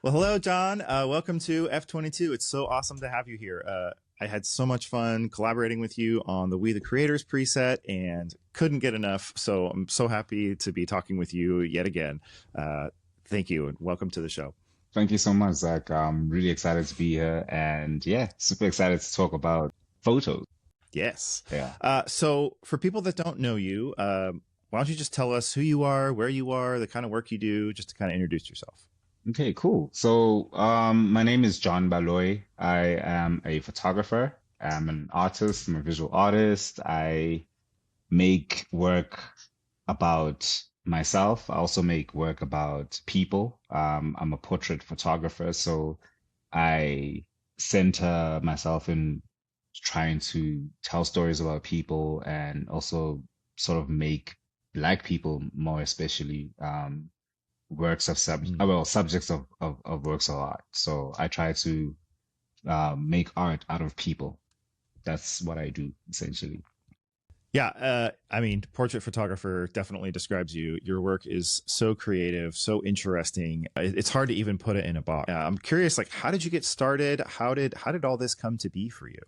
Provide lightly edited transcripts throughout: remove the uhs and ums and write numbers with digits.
Well, hello, John. Welcome to F22. It's so awesome to have you here. I had so much fun collaborating with you on the We the Creators preset and couldn't get enough. So I'm so happy to be talking with you yet again. Thank you and welcome to the show. Thank you so much, Zach. I'm really excited to be here and yeah, super excited to talk about photos. Yes. Yeah. So for people that don't know you, why don't you just tell us who you are, where you are, the kind of work you do, just to kind of introduce yourself. Okay, cool. So, my name is John Baloy. I am a photographer. I'm an artist. I'm a visual artist. I make work about myself. I also make work about people. I'm a portrait photographer, so I center myself in trying to tell stories about people and also sort of make Black people more especially works of Mm. subjects of works of art. So I try to make art out of people. That's what I do essentially. Yeah, I mean, portrait photographer definitely describes you. Your work is so creative, so interesting. It's hard to even put it in a box. I'm curious, like, how did you get started? How did all this come to be for you?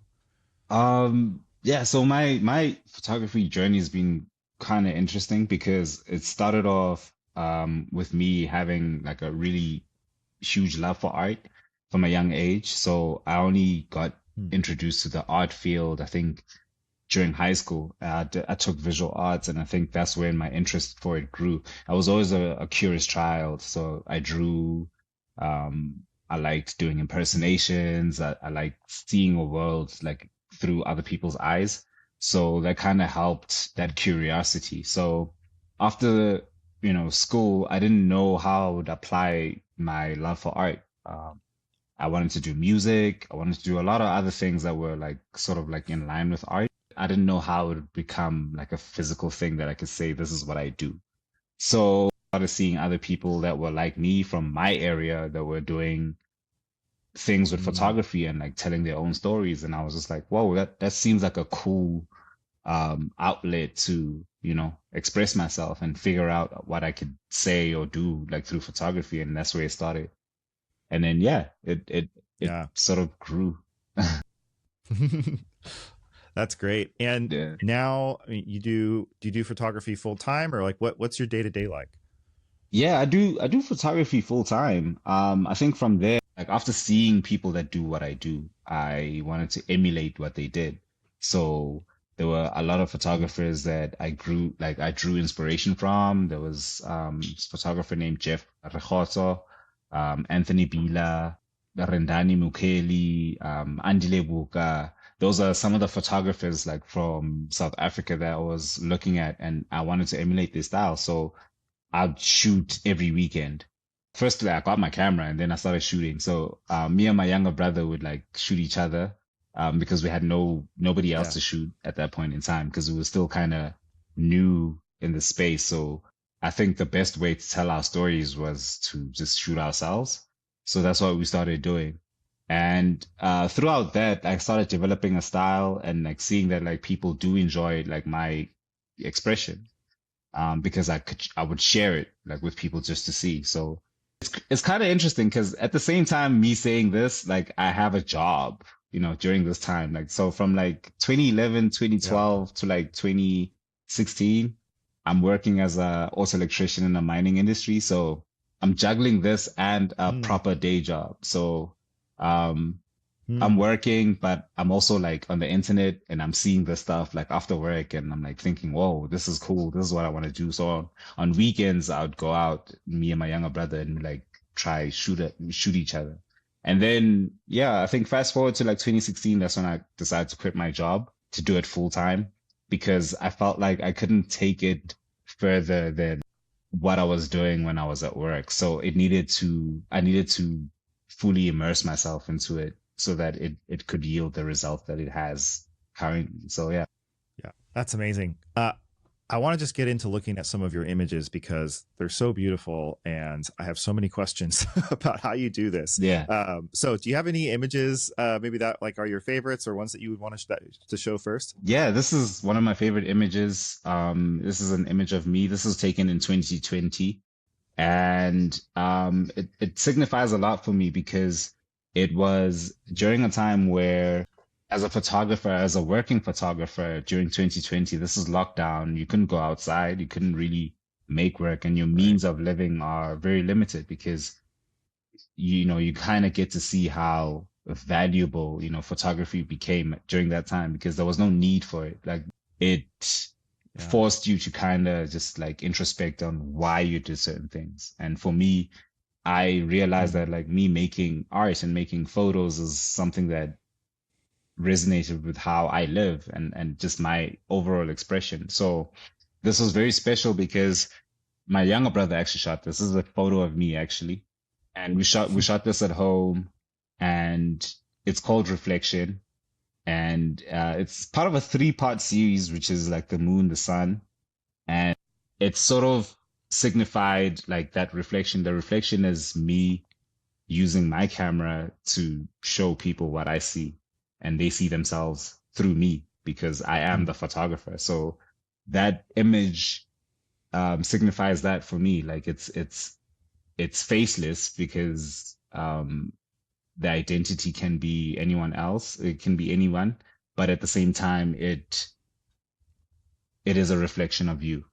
Yeah, so my photography journey has been kind of interesting because it started off with me having like a really huge love for art from a young age. So I only got Hmm. introduced to the art field, I think, during high school. I took visual arts, and I think that's when my interest for it grew. I was always a curious child, so I drew. I liked doing impersonations. I liked seeing a world like through other people's eyes. So that kind of helped that curiosity. So after, school, I didn't know how I would apply my love for art. I wanted to do music. I wanted to do a lot of other things that were like sort of like in line with art. I didn't know how it would become like a physical thing that I could say, this is what I do. So I started seeing other people that were like me from my area that were doing things with Mm. photography and like telling their own stories. And I was just like, whoa, that seems like a cool outlet to, express myself and figure out what I could say or do like through photography. And that's where it started. And then yeah, it Yeah. sort of grew. That's great. And Yeah. now, I mean, do you do photography full time, or like what's your day to day like? Yeah, I do photography full time. I think from there, like after seeing people that do what I do, I wanted to emulate what they did. So there were a lot of Mm. photographers that I drew inspiration from. There was this photographer named Jeff Rehoto, Anthony Bila, Rendani Mukeli, Andile Buka. Those are some of the photographers like from South Africa that I was looking at, and I wanted to emulate their style. So I'd shoot every weekend. Firstly, I got my camera and then I started shooting. So me and my younger brother would like shoot each other because we had nobody else Yeah. to shoot at that point in time because we were still kind of new in the space. So I think the best way to tell our stories was to just shoot ourselves. So that's what we started doing. And throughout that, I started developing a style and like seeing that like people do enjoy like my expression because I would share it like with people just to see. So it's kind of interesting because at the same time, me saying this, like I have a job, during this time. Like so from like 2011, Yeah. 2012 to like 2016, I'm working as a auto electrician in the mining industry. So I'm juggling this and a Mm. proper day job. So um I'm Mm. working, but I'm also like on the internet and I'm seeing this stuff like after work and I'm like thinking, whoa, this is cool. This is what I want to do. So on weekends, I would go out, me and my younger brother, and like try shoot each other. And then, yeah, I think fast forward to like 2016, that's when I decided to quit my job to do it full time because I felt like I couldn't take it further than what I was doing when I was at work. So I needed to fully immerse myself into it so that it could yield the result that it has currently. So yeah. Yeah. That's amazing. I want to just get into looking at some of your images because they're so beautiful, and I have so many questions about how you do this. Yeah. So, do you have any images, maybe that like are your favorites or ones that you would want to show first? Yeah, this is one of my favorite images. This is an image of me. This was taken in 2020. And it signifies a lot for me because it was during a time where, as a photographer, as a working photographer during 2020, this is lockdown. You couldn't go outside, you couldn't really make work, and your Right. means of living are very limited because you kind of get to see how valuable photography became during that time because there was no need for it. Like, it Yeah. forced you to kind of just like introspect on why you did certain things. And for me, I realized Mm. that like me making art and making photos is something that resonated with how I live and just my overall expression. So this was very special because my younger brother actually shot this. This is a photo of me actually. And we shot this at home, and it's called Reflection. And it's part of a three-part series, which is like the moon, the sun, and it's sort of signified like that reflection. The reflection is me using my camera to show people what I see, and they see themselves through me because I am Mm. the photographer. So that image signifies that for me. Like, it's faceless because the identity can be anyone else. It can be anyone, but at the same time, it is a reflection of you,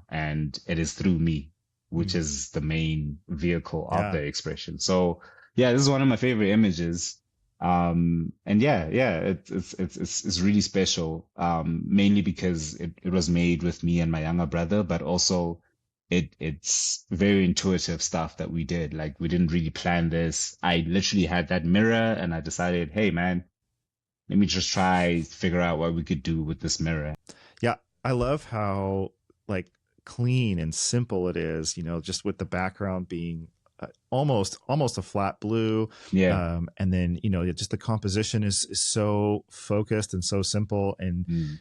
and it is through me, which Mm. is the main vehicle of Yeah. the expression. So yeah, this is one of my favorite images. And yeah, it's really special. Mainly because it was made with me and my younger brother, but also it's very intuitive stuff that we did. Like, we didn't really plan this. I literally had that mirror and I decided, hey man, let me just try figure out what we could do with this mirror. Yeah. I love how like clean and simple it is, just with the background being almost a flat blue. Yeah. And then, just the composition is so focused and so simple. And, Mm.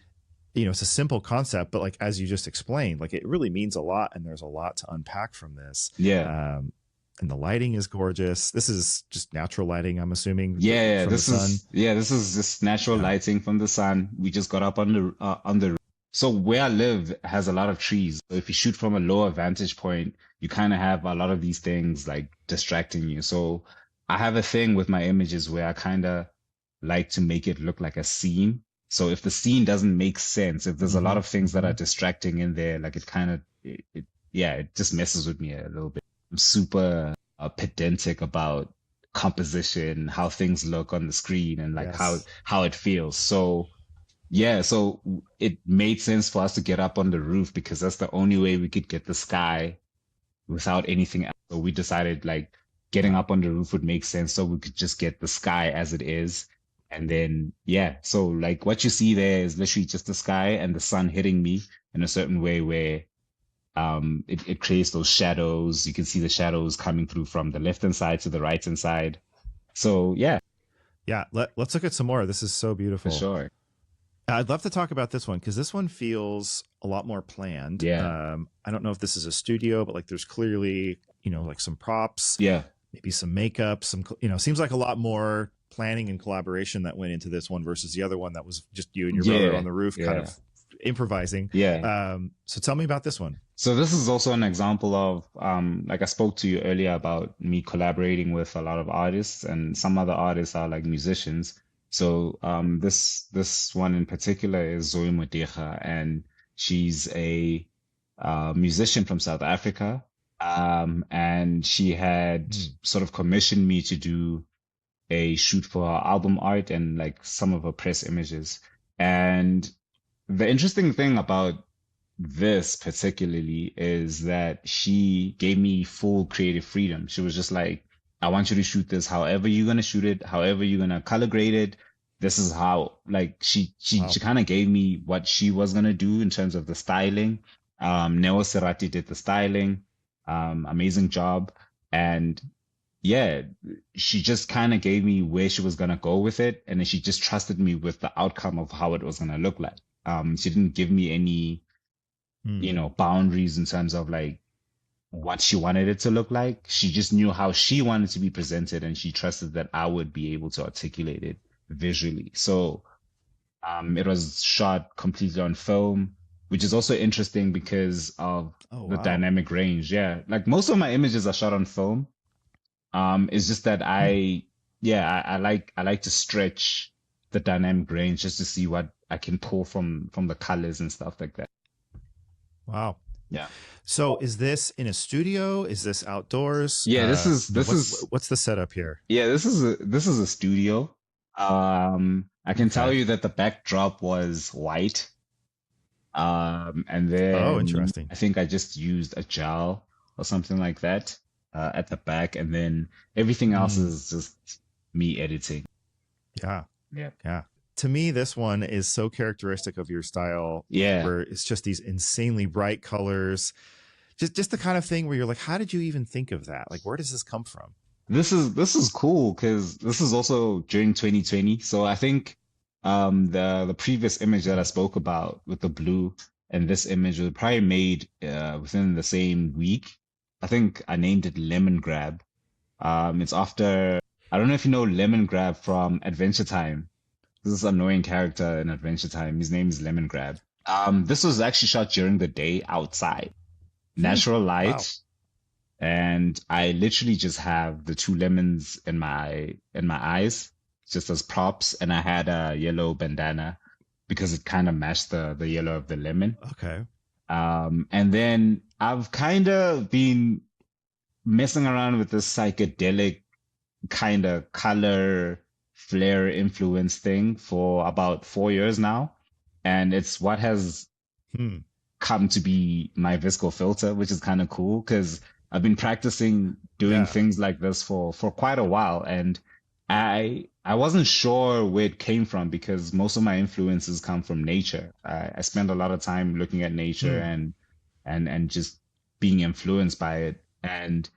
it's a simple concept, but like, as you just explained, like it really means a lot. And there's a lot to unpack from this. Yeah. And the lighting is gorgeous. This is just natural lighting, I'm assuming, Yeah, from the sun. this is just natural Yeah. lighting from the sun. We just got up on the roof. So where I live has a lot of trees. So if you shoot from a lower vantage point, you kind of have a lot of these things like distracting you. So I have a thing with my images where I kind of like to make it look like a scene. So if the scene doesn't make sense, if there's a lot Mm-hmm, of things that mm-hmm. are distracting in there, like yeah, it just messes with me a little bit. I'm super pedantic about composition, how things look on the screen, and like how Yes. how it feels. So yeah, so it made sense for us to get up on the roof because that's the only way we could get the sky without anything else. So we decided like getting Yeah. up on the roof would make sense so we could just get the sky as it is. And then yeah, so like what you see there is literally just the sky and the sun hitting me in a certain way where it creates those shadows. You can see the shadows coming through from the left hand side to the right hand side. So yeah, Yeah. Let's look at some more. This is so for beautiful. sure. I'd love to talk about this one because this one feels a lot more planned. Yeah. I don't know if this is a studio, but like there's clearly, like some props, Yeah. maybe some makeup, seems like a lot more planning and collaboration that went into this one versus the other one that was just you and your brother Yeah. on the roof kind Yeah. of improvising. Yeah. So tell me about this one. So this is also an example of like I spoke to you earlier about me collaborating with a lot of artists, and some other artists are like musicians. So this one in particular is Zoe Modeja, and she's a musician from South Africa. And she had Mm. sort of commissioned me to do a shoot for her album art and like some of her press images. And the interesting thing about this particularly is that she gave me full creative freedom. She was just like, I want you to shoot this however you're gonna shoot it, however you're gonna color grade it. This is how, like, she Wow. kind of gave me what she was gonna do in terms of the styling. Neo Serati did the styling, amazing job. And yeah, she just kind of gave me where she was gonna go with it, and then she just trusted me with the outcome of how it was gonna look like. She didn't give me any Mm. boundaries in terms of like what she wanted it to look like. She just knew how she wanted to be presented, and she trusted that I would be able to articulate it visually. So it was shot completely on film. which is also interesting because of Oh, the wow. dynamic range. Yeah, like most of my images are shot on film. It's just that Hmm. I like to stretch the dynamic range just to see what I can pull from the colors and stuff like that. Wow. Yeah. So is this in a studio? Is this outdoors? Yeah, You know, what's the setup here? this is a studio. I can tell Okay. you that the backdrop was white. And Oh, then interesting. I think I just used a gel or something like that at the back, and then everything else Mm, is just me editing. yeah. Yeah. Yeah. To me, this one is so characteristic of your style Yeah. where it's just these insanely bright colors. Just the kind of thing where you're like, how did you even think of that? Like, where does this come from? This is cool because this is also during 2020. So I think the previous image that I spoke about with the blue and this image was probably made within the same week. I think I named it Lemon Grab. It's after I don't know if you know Lemon Grab from Adventure Time. This is an annoying character in Adventure Time. His name is Lemon Grab. This was actually shot during the day outside, Hmm. natural Wow. light, and I literally just have the two lemons in my eyes, just as props, and I had a yellow bandana because it kind of matched the yellow of the lemon. Okay. And then I've kind of been messing around with this psychedelic kind of color flare influence thing for about 4 years now. And it's what has Hmm. come to be my VSCO filter, which is kind of cool because I've been practicing doing Yeah. things like this for quite a while. And I wasn't sure where it came from because most of my influences come from nature. I spend a lot of time looking at nature Hmm. and just being influenced by it. And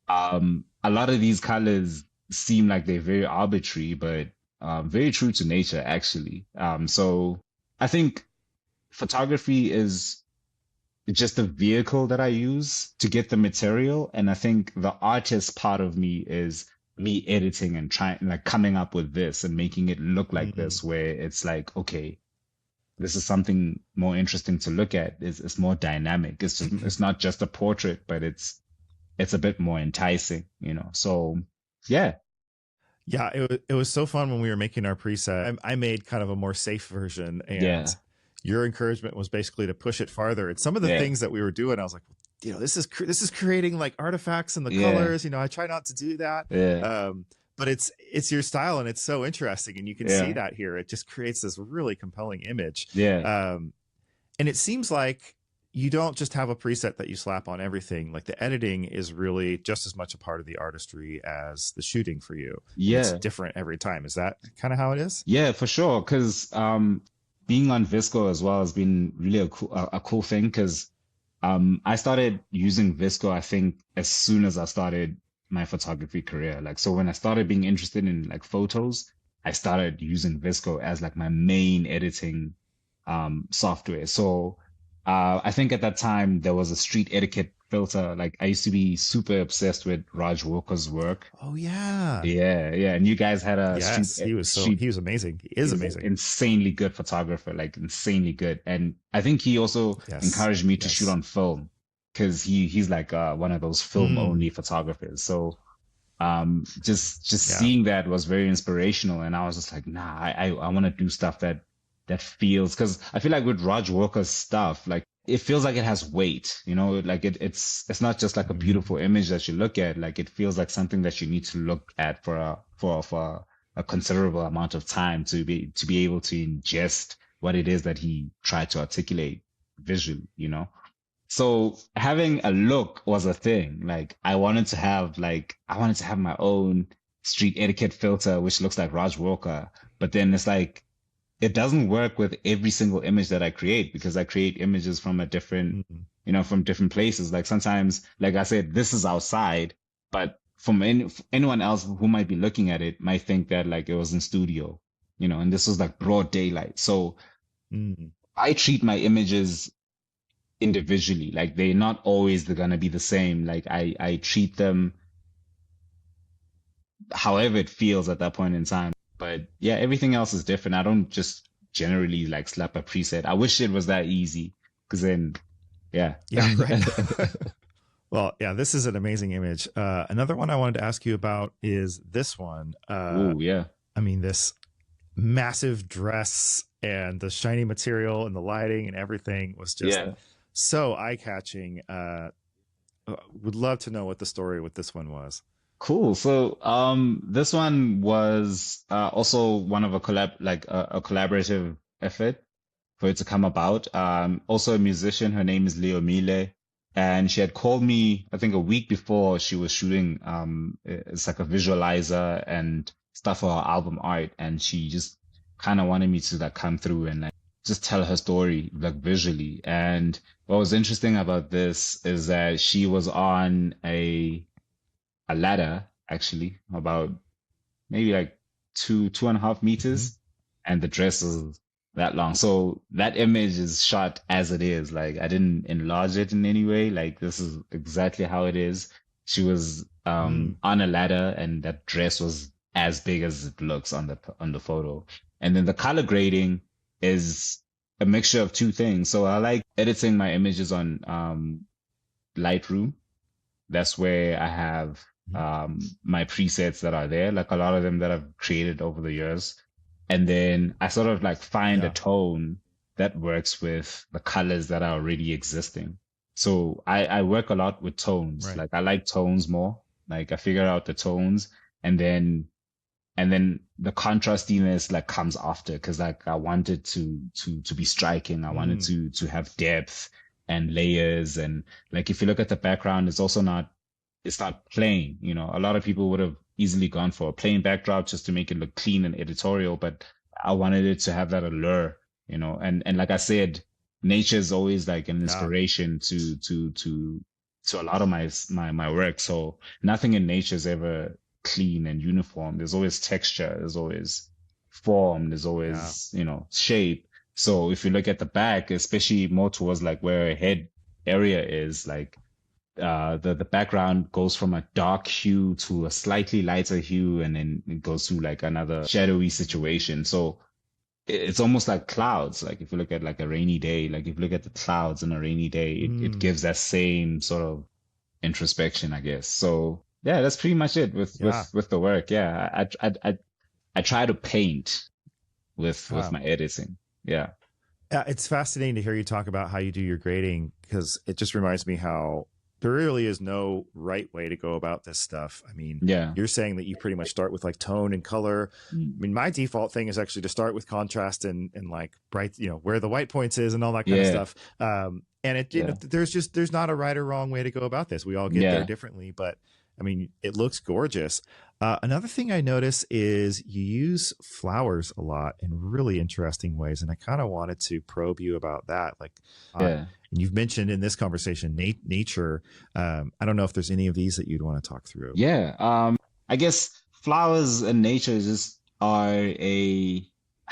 a lot of these colors seem like they're very arbitrary, but very true to nature, actually. So I think photography is just a vehicle that I use to get the material. And I think the artist part of me is me editing and trying, like coming up with this and making it look like Hmm. this, where it's like, okay, this is something more interesting to look at. It's more dynamic. It's not just a portrait, but it's a bit more enticing, you know. So yeah, Yeah, it was so fun when we were making our preset. I made kind of a more safe version, and yeah, your encouragement was basically to push it farther. And some of the yeah, things that we were doing, I was like, you know, this is creating like artifacts and the yeah, colors. You know, I try not to do that, yeah, but it's your style, and it's so interesting, and you can see yeah, that here. It just creates this really compelling image. yeah, Um, and it seems like you don't just have a preset that you slap on everything. Like the editing is really just as much a part of the artistry as the shooting for you, and it's yeah, different every time. Is that kind of how it is? yeah, for sure. Because being on VSCO as well has been really a cool thing. Because I started using VSCO, I think, as soon as I started my photography career. Like, so when I started being interested in like photos, I started using VSCO as like my main editing software. So I think at that time there was a street etiquette filter. Like I used to be super obsessed with Raj Walker's work. Oh yeah. Yeah, yeah. And you guys had a Yes, street he was amazing. He is is amazing. insanely good photographer, like insanely good. And I think he also Yes. encouraged me to shoot Yes. on film because he's like one of those film Mm, only photographers. So just yeah. seeing that was very inspirational, and I was just like, nah, I want to do stuff that feels, because I feel like with Raj Walker's stuff, like it feels like it has weight, you know, like it's not just like a Hmm. beautiful image that you look at, like it feels like something that you need to look at for a considerable amount of time to be able to ingest what it is that he tried to articulate visually, you know. So having a look was a thing. Like I wanted to have my own street etiquette filter, which looks like Raj Walker. But then it's like it doesn't work with every single image that I create because I create images from a different, Hmm. you know, from different places. Like sometimes, like I said, this is outside, but anyone else who might be looking at it might think that like it was in studio, you know, and this was like broad daylight. So Hmm. I treat my images individually. Like they're not always gonna be the same. Like I treat them however it feels at that point in time. But yeah, everything else is different. I don't just generally like slap a preset. I wish it was that easy. because then, yeah. Yeah, right. Well, yeah, this is an amazing image. Another one I wanted to ask you about is this one. Oh, yeah. I mean, this massive dress and the shiny material and the lighting and everything was just Yeah. so eye-catching. Would love to know what the story with this one was. Cool. So, this one was also one of a a collaborative effort for it to come about. Also a musician. Her name is Leo Mile, and she had called me, I think, a week before she was shooting. It's like a visualizer and stuff for her album art, and she just kind of wanted me to like come through and like just tell her story like visually. And what was interesting about this is that she was on a ladder, actually, about maybe like 2.5 meters, and the dress is that long. So that image is shot as it is. Like I didn't enlarge it in any way. Like this is exactly how it is. She was Mm, on a ladder, and that dress was as big as it looks on the photo. And then the color grading is a mixture of two things. So I like editing my images on Lightroom. That's where I have mm, my presets that are there, like a lot of them that I've created over the years. And then I sort of like find a yeah. tone that works with the colors that are already existing. So I work a lot with tones. Right. Like I like tones more. Like I figure out the tones, and then the contrastiness like comes after, because like I wanted to be striking. I wanted Mm, to have depth and layers. And like if you look at the background, it's not plain. A lot of people would have easily gone for a plain backdrop just to make it look clean and editorial, but I wanted it to have that allure. And like I said, nature is always like an yeah. inspiration to a lot of my work. So nothing in nature is ever clean and uniform. There's always texture, there's always form, there's Yeah. always, shape. So if you look at the back, especially more towards like where a head area is, like the background goes from a dark hue to a slightly lighter hue, and then it goes to like another shadowy situation. So it's almost like clouds. Like if you look at like a rainy day, like if you look at the clouds on a rainy day, it Mm, gives that same sort of introspection, I guess. So yeah, that's pretty much it with yeah. the work. Yeah, I try to paint with Uh, my editing. Yeah, yeah. It's fascinating to hear you talk about how you do your grading because it just reminds me how there really is no right way to go about this stuff. I mean, yeah, you're saying that you pretty much start with like tone and color. I mm, mean, my default thing is actually to start with contrast and like bright, where the white points is and all that kind of yeah, stuff. And yeah, there's not a right or wrong way to go about this. We all get there yeah, differently, but I mean, it looks gorgeous. Another thing I notice is you use flowers a lot in really interesting ways, and I kind of wanted to probe you about that. Like, yeah. and you've mentioned in this conversation nature. I don't know if there's any of these that you'd want to talk through. Yeah. I guess flowers and nature just are I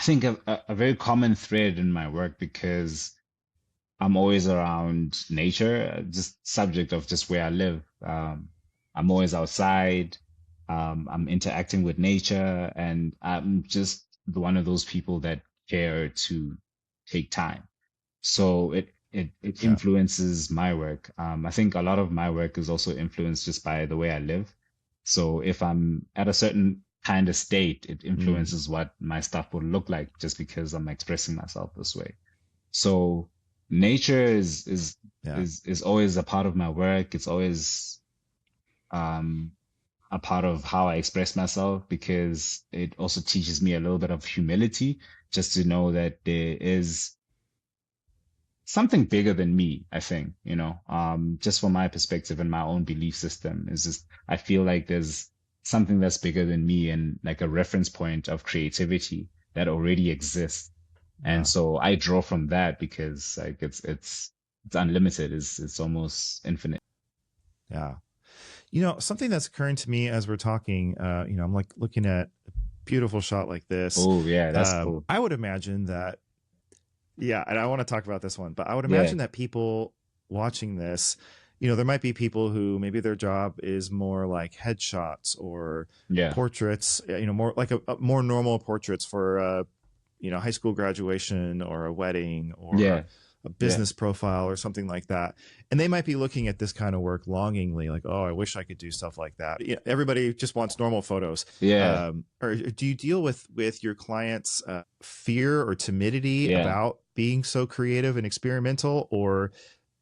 think a very common thread in my work, because I'm always around nature, just subject of just where I live. I'm always outside. I'm interacting with nature, and I'm just one of those people that care to take time. So it Yeah. influences my work. I think a lot of my work is also influenced just by the way I live. So if I'm at a certain kind of state, it Mm, influences what my stuff will look like, just because I'm expressing myself this way. So nature yeah. is always a part of my work. It's always um a part of how I express myself, because it also teaches me a little bit of humility, just to know that there is something bigger than me. I think, just from my perspective and my own belief system, is just I feel like there's something that's bigger than me, and like a reference point of creativity that already exists. And Yeah. so I draw from that, because like it's unlimited. It's almost infinite. Yeah. Something that's occurring to me as we're talking, I'm like looking at a beautiful shot like this. Oh yeah, that's cool. I would imagine that, yeah, and I want to talk about this one, but I would Yeah, imagine that people watching this, there might be people who maybe their job is more like headshots or yeah, portraits, more like a more normal portraits for, high school graduation or a wedding or yeah, a Yeah. business profile or something like that. And they might be looking at this kind of work longingly, like, oh, I wish I could do stuff like that. Yeah, everybody just wants normal photos. Yeah. Or do you deal with your clients' fear or timidity Yeah. about being so creative and experimental, or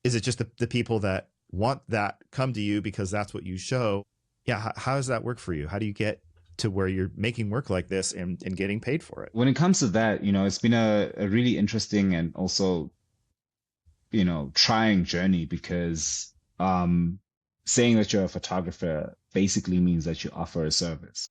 is it just the people that want that come to you because that's what you show? Yeah, how does that work for you? How do you get to where you're making work like this and getting paid for it? When it comes to that, it's been a really interesting and also, trying journey because saying that you're a photographer basically means that you offer a service.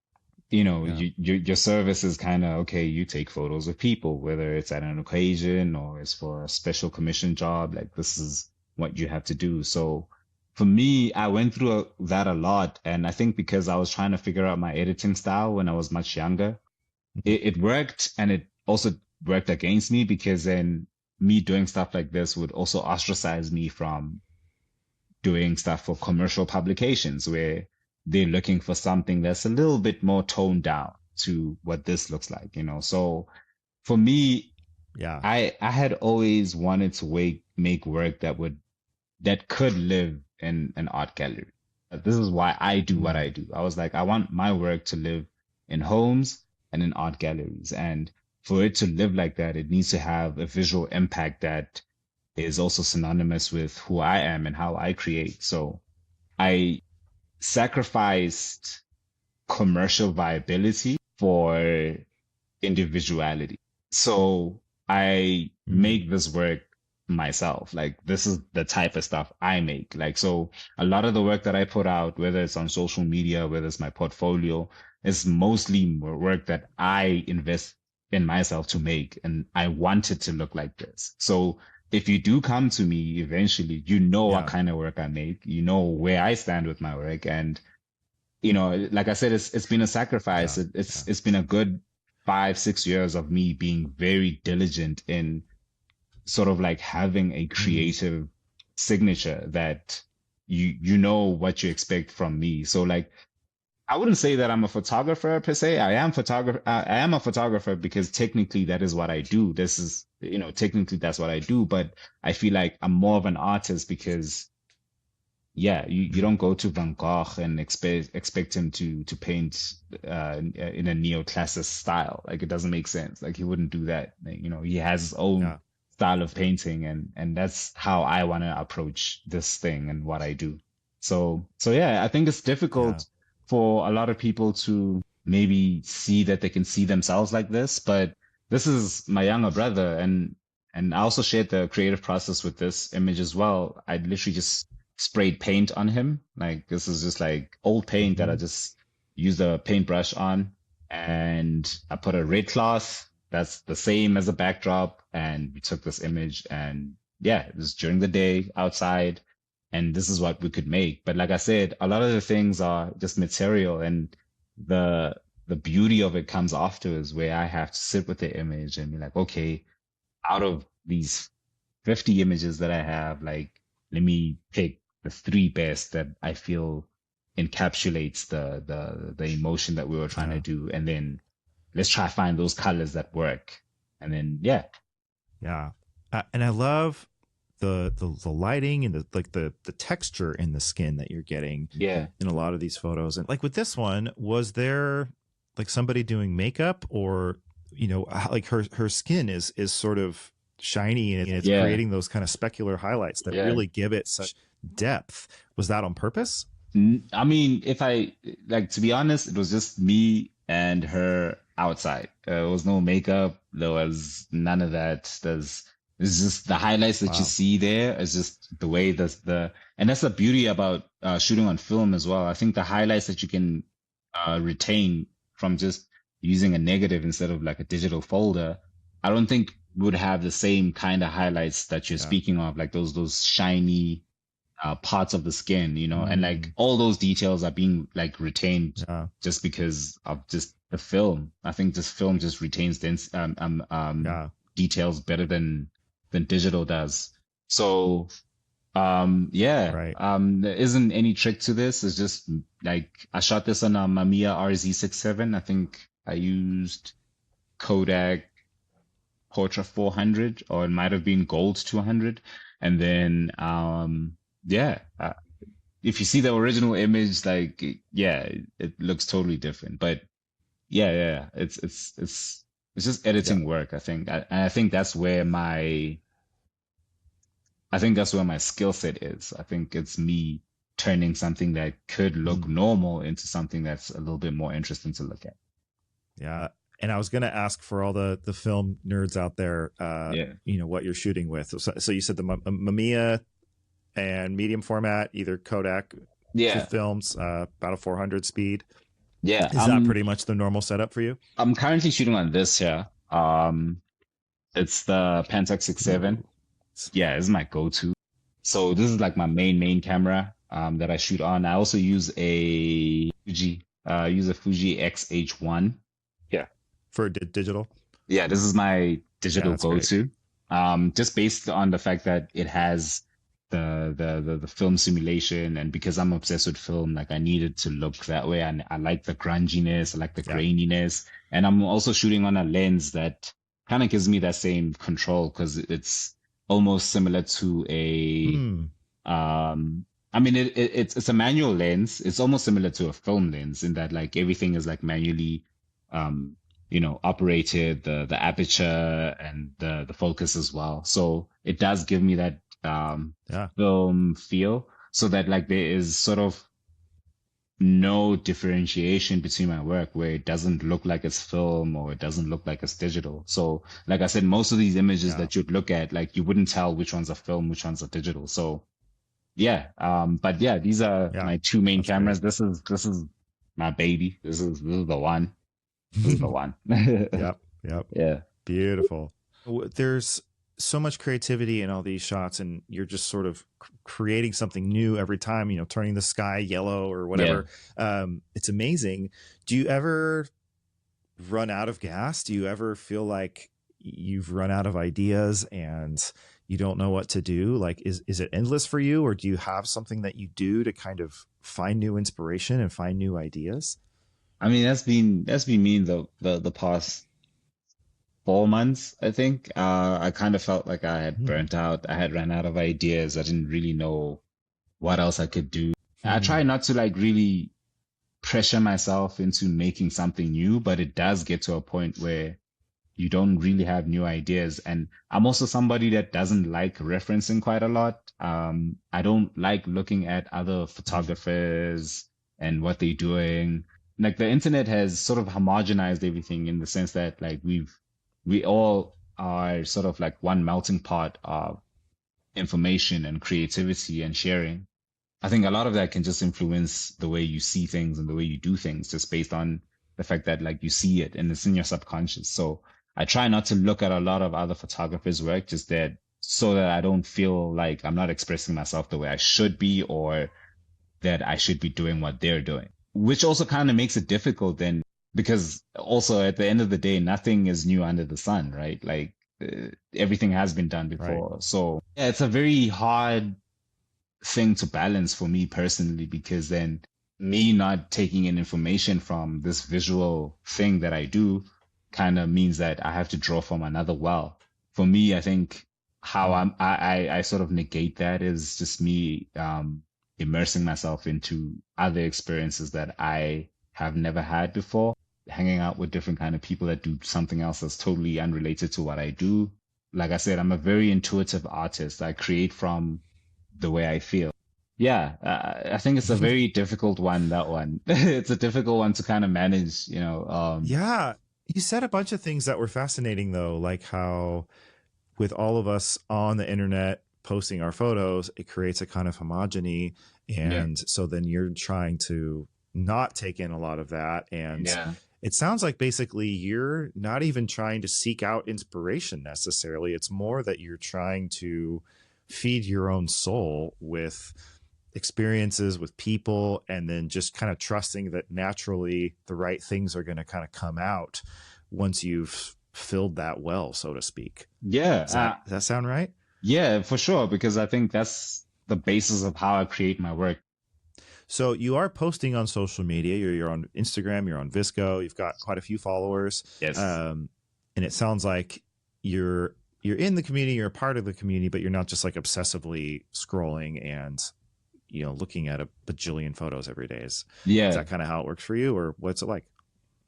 Yeah. Your service is kind of okay. You take photos of people, whether it's at an occasion or it's for a special commission job. Like this is what you have to do. So for me, I went through that a lot, and I think because I was trying to figure out my editing style when I was much younger, Mhm. it worked, and it also worked against me because then me doing stuff like this would also ostracize me from doing stuff for commercial publications where they're looking for something that's a little bit more toned down to what this looks like, So for me, Yeah. I had always wanted to make work that could live in an art gallery. This is why I do what Mm. I do. I was like, I want my work to live in homes and in art galleries. And for it to live like that, it needs to have a visual impact that is also synonymous with who I am and how I create. So I sacrificed commercial viability for individuality. So I Mm. make this work myself. Like this is the type of stuff I make. Like so a lot of the work that I put out, whether it's on social media, whether it's my portfolio, is mostly work that I invest in myself to make. And I want it to look like this. So if you do come to me eventually, you know what Yeah. kind of work I make, you know where I stand with my work. And like I said, it's been a sacrifice. Yeah. It's been a good 5, 6 years of me being very diligent in sort of like having a Mm. creative signature that you know what you expect from me. So like I wouldn't say that I'm a photographer per se. I am a photographer because technically that is what I do. This is, technically that's what I do, but I feel like I'm more of an artist because yeah, you Mm. don't go to Van Gogh and expect him to paint in a neoclassicist style. Like it doesn't make sense. Like he wouldn't do that. Like, he has his own Yeah. style of painting, and that's how I want to approach this thing and what I do. So yeah, I think it's Yeah. difficult for a lot of people to maybe see that they can see themselves like this, but this is my younger brother, and I also shared the creative process with this image as well. I literally just sprayed paint on him. Like this is just like old paint that I Hmm. just used a paintbrush on, and I put a red cloth that's the same as a backdrop, and we took this image, and yeah, it was during the day outside, and this is what we could make. But like I said, a lot of the things are just material, and the the beauty of it comes afterwards, where I have to sit with the image and be like, okay, out of these 50 images that I have, like, let me pick the three best that I feel encapsulates the emotion that we were trying to Yeah. do. And then let's try to find those colors that work. And then, yeah. Yeah. And I love the lighting and the texture in the skin that you're getting Yeah. in a lot of these photos. And like with this one, was there like somebody doing makeup, or like her skin is sort of shiny and it's Yeah. creating those kind of specular highlights that really give it such depth. Was that on purpose? I mean, if I like to be honest, it was just me and her outside. There was no makeup. There was none of that. It's just the highlights that you Wow. see there. It's just the way and that's the beauty about shooting on film as well. I think the highlights that you can retain from just using a negative instead of like a digital folder, I don't think would have the same kind of highlights that you're Yeah. speaking of, like those shiny parts of the skin, and like Mm. all those details are being like retained Yeah. just because of just the film. I think this film just retains Yeah. details better than digital does. So yeah, Right. there isn't any trick to this. It's just like I shot this on a Mamiya RZ67. I think I used Kodak Portra 400, or it might have been Gold 200. And then, yeah, if you see the original image, like, yeah, it looks totally different. But yeah, it's just Yeah. editing work, I think. And I think that's where I think that's where my skill set is. I think it's me turning something that could look Mhm. normal into something that's a little bit more interesting to look at. Yeah. And I was going to ask for all the film nerds out there, Yeah. what you're shooting with. So you said the Mamiya and medium format, either Kodak Yeah. films, about a 400 speed. Yeah. Is that pretty much the normal setup for you? I'm currently shooting on this here. It's the Pentax 6.7. Ooh. Yeah, this is my go-to. So this is like my main camera that I shoot on. I also use a Fuji X-H1. Yeah. For digital? Yeah, this is my digital that's great. go-to. Just based on the fact that it has the film simulation, and because I'm obsessed with film, like I needed to look that way. And I like the grunginess, I like the Yeah. graininess, and I'm also shooting on a lens that kind of gives me that same control because it's almost similar to a I mean it's a manual lens. It's almost similar to a film lens in that like everything is like manually operated, the aperture and the focus as well. So it does give me that film feel, so that like there is sort of no differentiation between my work where it doesn't look like it's film or it doesn't look like it's digital. So like I said, most of these images that you'd look at, like you wouldn't tell which ones are film, which ones are digital. So yeah, but yeah, these are my two main cameras. Great. This is my baby. This is the one. This is the one. Yep. Yeah. Beautiful. There's so much creativity in all these shots, and you're just sort of creating something new every time, turning the sky yellow or whatever. It's amazing. Do you ever run out of gas? Do you ever feel like you've run out of ideas and you don't know what to do? Like, is it endless for you, or do you have something that you do to kind of find new inspiration and find new ideas? I mean, that's been me the past 4 months, I think. I kind of felt like I had burnt out. I had ran out of ideas. I didn't really know what else I could do. I try not to like really pressure myself into making something new, but it does get to a point where you don't really have new ideas. And I'm also somebody that doesn't like referencing quite a lot. I don't like looking at other photographers and what they're doing. Like the internet has sort of homogenized everything in the sense that like we all are sort of like one melting pot of information and creativity and sharing. I think a lot of that can just influence the way you see things and the way you do things just based on the fact that like you see it and it's in your subconscious. So I try not to look at a lot of other photographers' work just that so that I don't feel like I'm not expressing myself the way I should be, or that I should be doing what they're doing, which also kind of makes it difficult then, because also at the end of the day, nothing is new under the sun, right? Like everything has been done before. Right. So yeah, it's a very hard thing to balance for me personally, because then me not taking in information from this visual thing that I do kind of means that I have to draw from another well. For me, I think how I sort of negate that is just me immersing myself into other experiences that I have never had before, hanging out with different kind of people that do something else that's totally unrelated to what I do. Like I said, I'm a very intuitive artist. I create from the way I feel. Yeah, I think it's a very difficult one, that one. It's a difficult one to kind of manage, Yeah. You said a bunch of things that were fascinating, though, like how with all of us on the internet posting our photos, it creates a kind of homogeny. And so then you're trying to not take in a lot of that. And it sounds like basically you're not even trying to seek out inspiration necessarily. It's more that you're trying to feed your own soul with experiences with people, and then just kind of trusting that naturally the right things are going to kind of come out once you've filled that well, so to speak. Yeah. Does that sound right? Yeah, for sure. Because I think that's the basis of how I create my work. So you are posting on social media. You're on Instagram, you're on VSCO, you've got quite a few followers. Yes. And it sounds like you're in the community, you're a part of the community, but you're not just like obsessively scrolling and looking at a bajillion photos every day. Is Yeah. that kind of how it works for you, or what's it like?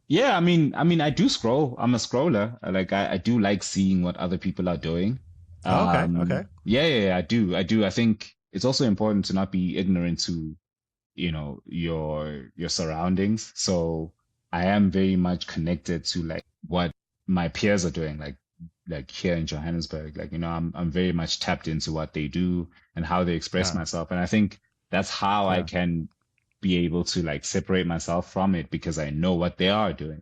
Yeah, I do scroll. I'm a scroller. I do like seeing what other people are doing. Oh, okay, okay. Yeah, I do. I think it's also important to not be ignorant to, your surroundings. So I am very much connected to like what my peers are doing, like here in Johannesburg. I'm very much tapped into what they do and how they express Yeah, myself. And I think that's how I yeah. can be able to like separate myself from it because I know what they are doing.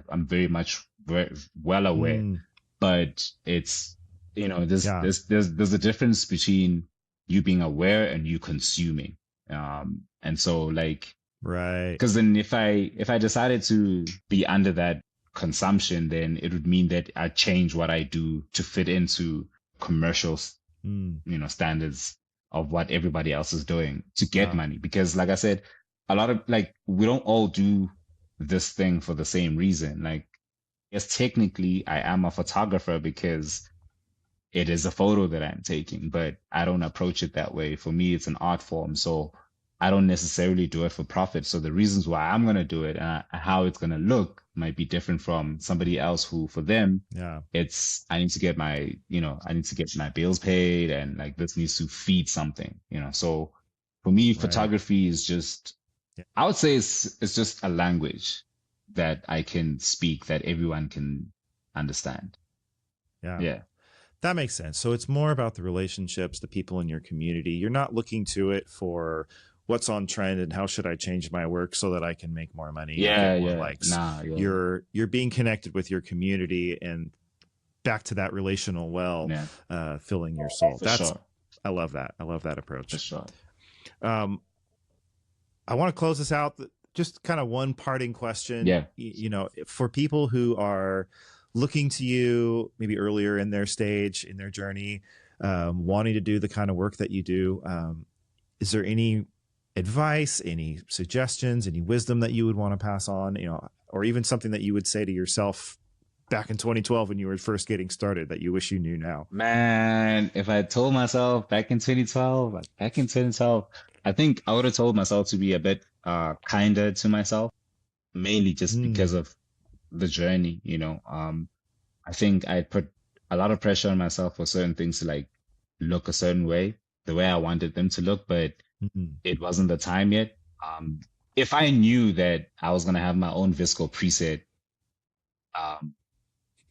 I'm very much well aware, Mm, but it's, yeah, there's a difference between you being aware and you consuming. And so like, right. because then if I decided to be under that consumption, then it would mean that I change what I do to fit into commercial, Mm, standards of what everybody else is doing to get yeah, money. Because like I said, a lot of like we don't all do this thing for the same reason. Like, yes, technically I am a photographer because it is a photo that I'm taking, but I don't approach it that way. For me, it's an art form. So I don't necessarily do it for profit. So the reasons why I'm going to do it and how it's going to look might be different from somebody else who, for them, yeah, I need to get I need to get my bills paid and like this needs to feed something. So for me, right. photography is just, Yeah, I would say it's just a language that I can speak that everyone can understand. yeah. Yeah. That makes sense. So it's more about the relationships, the people in your community. You're not looking to it for what's on trend and how should I change my work so that I can make more money or Yeah, get more yeah. likes. Nah, yeah. You're being connected with your community and back to that relational well, Yeah, filling your soul. for sure. I love that. I love that For approach. sure. Um, I want to close this out. Just kind of one parting question. Yeah. For people who are looking to you, maybe earlier in their stage, in their journey, wanting to do the kind of work that you do, is there any advice, any suggestions, any wisdom that you would want to pass on, or even something that you would say to yourself back in 2012 when you were first getting started that you wish you knew now? Man, if I told myself back in 2012, I think I would have told myself to be a bit kinder to myself, mainly just because Mm, of the journey. I think I put a lot of pressure on myself for certain things to like look a certain way, the way I wanted them to look, but mm, it wasn't the time yet. If I knew that I was gonna have my own VSCO preset, um,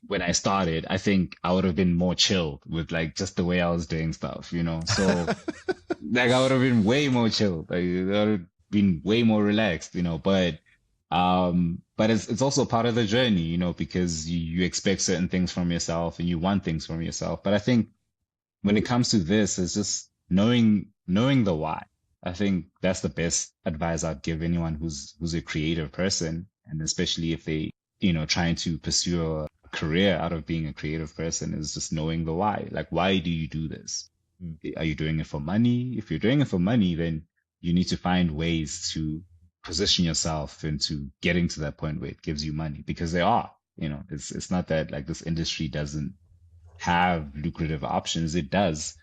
when I started, I think I would have been more chilled with like just the way I was doing stuff. So like I would have been way more chilled. Like I would have been way more relaxed. But it's also part of the journey, because you expect certain things from yourself and you want things from yourself. But I think when it comes to this, it's just knowing the why. I think that's the best advice I'd give anyone who's a creative person, and especially if they, trying to pursue a career out of being a creative person, is just knowing the why. Like, why do you do this? mm, Are you doing it for money? If you're doing it for money, then you need to find ways to position yourself into getting to that point where it gives you money, because there are, it's not that like this industry doesn't have lucrative options. It does,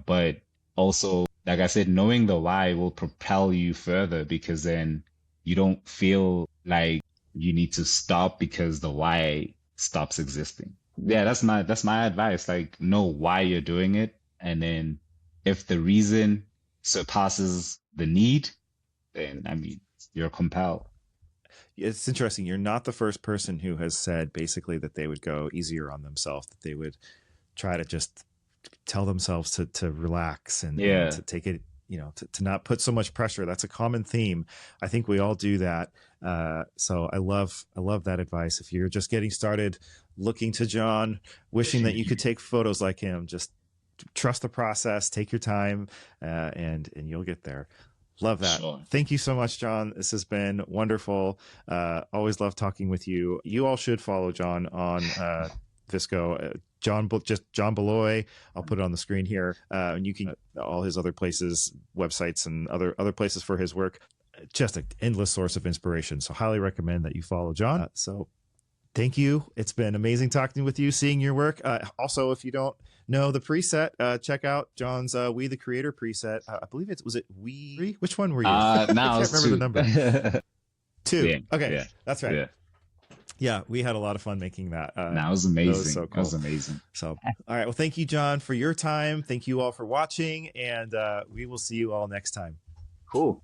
but also, like I said, knowing the why will propel you further, because then you don't feel like you need to stop because the why stops existing. Yeah, that's my advice. Like, know why you're doing it. And then if the reason surpasses the need, then I mean, you're compelled. it's interesting. You're not the first person who has said basically that they would go easier on themselves, that they would try to just tell themselves to relax and Yeah, to take it, to not put so much pressure. That's a common theme. I think we all do that. So I love that advice. If you're just getting started, looking to John, wishing that you could take photos like him, just trust the process, take your time, and you'll get there. Love that. sure. Thank you so much, John. This has been wonderful. Always love talking with you. You all should follow John on VSCO. Just John Baloy. I'll put it on the screen here, and you can all his other places, websites, and other places for his work. Just an endless source of inspiration. So highly recommend that you follow John. So Thank you. It's been amazing talking with you, seeing your work. Also, if you don't know the preset, check out John's We the Creator preset. I believe was it We? Which one were you? I Now can't remember the number. 2. Yeah, Okay, yeah, that's right. yeah. Yeah, we had a lot of fun making that. That was amazing. That was so cool. That was amazing. So, all right. Well, thank you, John, for your time. Thank you all for watching, and we will see you all next time. Cool.